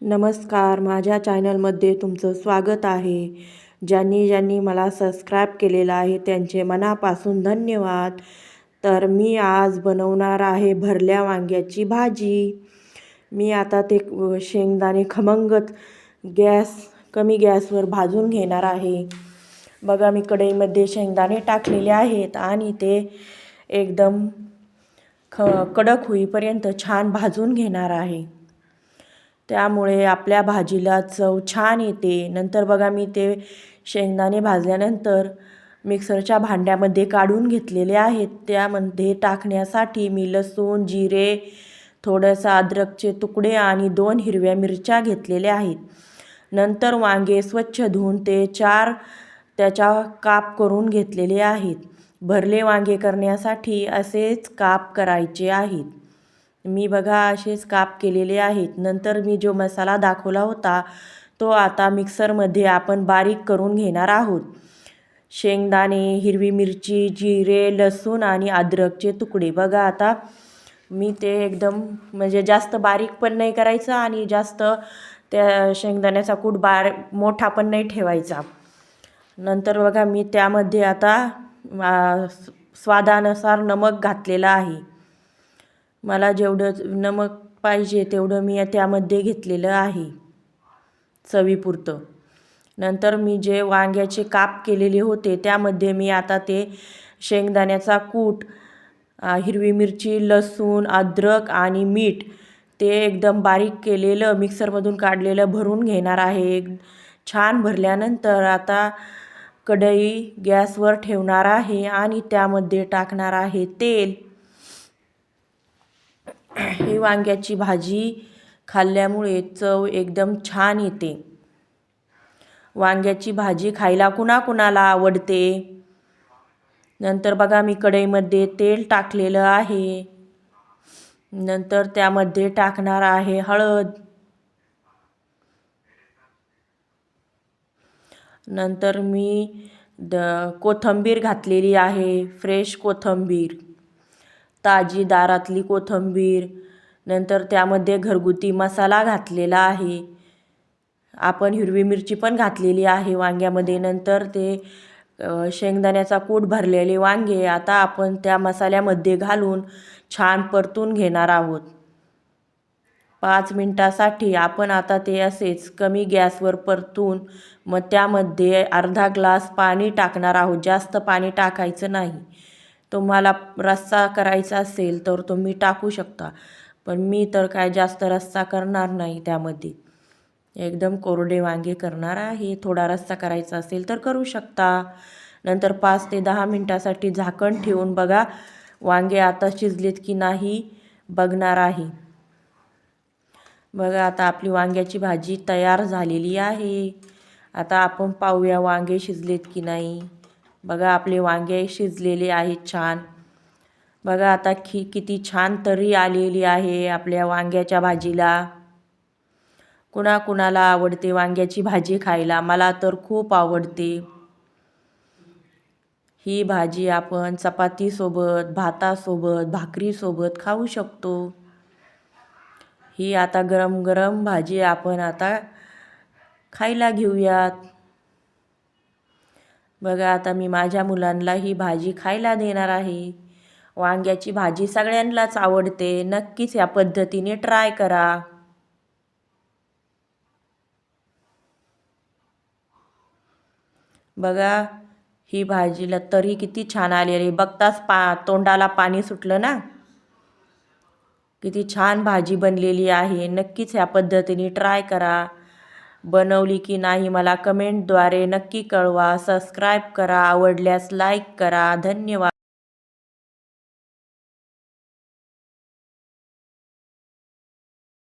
नमस्कार, माझ्या चॅनलमध्ये तुमचं स्वागत आहे. ज्यांनी मला सबस्क्राईब केलेलं आहे त्यांचे मनापासून धन्यवाद. तर मी आज बनवणार आहे भरल्या वांग्याची भाजी. मी आता ते शेंगदाणे खमंग कमी गॅसवर भाजून घेणार आहे. बघा, मी कढईमध्ये शेंगदाणे टाकलेले आहेत आणि ते एकदम कडक होईपर्यंत छान भाजून घेणार आहे. त्यामुळे आपल्या भाजीला चव छान येते. नंतर बघा, मी ते शेंगदाणे भाजल्यानंतर मिक्सरच्या भांड्यामध्ये काढून घेतलेले आहेत. त्यामध्ये टाकण्यासाठी मी लसूण, जिरे, थोडंसं अद्रकचे तुकडे आणि 2 हिरव्या मिरच्या घेतलेल्या आहेत. नंतर वांगे स्वच्छ धुवून ते 4 त्याच्या काप करून घेतलेले आहेत. भरले वांगे करण्यासाठी असेच काप करायचे आहेत. मी बघा असेच काप केलेले आहेत. नंतर मी जो मसाला दाखवला होता तो आता मिक्सरमध्ये आपण बारीक करून घेणार आहोत. शेंगदाणे, हिरवी मिरची, जिरे, लसूण आणि अद्रकचे तुकडे. बघा, आता मी ते एकदम जास्त बारीक पण नाही करायचं आणि जास्त त्या शेंगदाण्याचा कूट मोठा पण नाही ठेवायचा. नंतर बघा, मी त्यामध्ये आता स्वादानुसार नमक घातलेलं आहे. मला जेवढं नमक पाहिजे तेवढं मी त्यामध्ये घेतलेलं आहे चवीपुरतं. नंतर मी जे वांग्याचे काप केलेले होते त्यामध्ये मी आता ते शेंगदाण्याचा कूट, हिरवी मिरची, लसूण, अद्रक आणि मीठ ते एकदम बारीक केलेलं मिक्सरमधून काढलेलं भरून घेणार आहे. छान भरल्यानंतर आता कढई गॅसवर ठेवणार आहे आणि त्यामध्ये टाकणार आहे तेल. ही वांग्याची भाजी खाल्ल्यामुळे चव एकदम छान येते. वांग्याची भाजी खायला कुणाकुणाला आवडते. नंतर बघा, मी कढईमध्ये तेल टाकलेलं आहे. नंतर त्यामध्ये टाकणार आहे हळद. नंतर मी कोथिंबीर घातलेली आहे, फ्रेश कोथिंबीर, ताजी दारातली कोथिंबीर. नंतर त्यामध्ये घरगुती मसाला घातलेला आहे. आपण हिरवी मिरची पण घातलेली आहे वांग्यामध्ये. नंतर ते शेंगदाण्याचा कूट भरलेले वांगे आता आपण त्या मसाल्यामध्ये घालून छान परतून घेणार आहोत. 5 मिनिटासाठी आपण आता ते असेच कमी गॅसवर परतून मग त्यामध्ये अर्धा ग्लास पाणी टाकणार आहोत. जास्त पाणी टाकायचं नाही. तुम्हाला रस्सा करायचा असेल तर तुम्ही टाकू शकता, पण मी तर काय जास्त रस्सा करणार नाही. त्यामध्ये एकदम कोरडे वांगे करणार आहे. थोडा रस्सा करायचा असेल तर करू शकता. नंतर 5 ते 10 मिनिटासाठी झाकण ठेवून बघा वांगे आता शिजलेत की नाही बघणार आहे. बघा, आता आपली वांग्याची भाजी तयार झालेली आहे. आता आपण पाहूया वांगे शिजलेत की नाही. बघा, आपले वांगे शिजलेले आहेत छान. बघा, आता किती छान तर्री आलेली आहे आपल्या वांग्याच्या भाजीला. कुणाकुणाला आवडते वांग्याची भाजी खायला. मला तर खूप आवडते. ही भाजी आपण चपातीसोबत, भातासोबत, भाकरीसोबत खाऊ शकतो. ही आता गरम गरम भाजी आपण आता खायला घेऊयात. बघा, आता मी माझ्या मुलांना ही भाजी खायला देणार आहे. वांग्याची भाजी सगळ्यांनाच आवडते. नक्कीच या पद्धतीने ट्राय करा. बघा, ही भाजीला तरी किती छान आलेली. बघताच तोंडाला पाणी सुटलं ना. किती छान भाजी बनलेली आहे. नक्कीच ह्या पद्धतीने ट्राय करा. बनवली की नाही मला कमेंटद्वारे नक्की कळवा. सबस्क्राईब करा. आवडल्यास लाईक करा. धन्यवाद.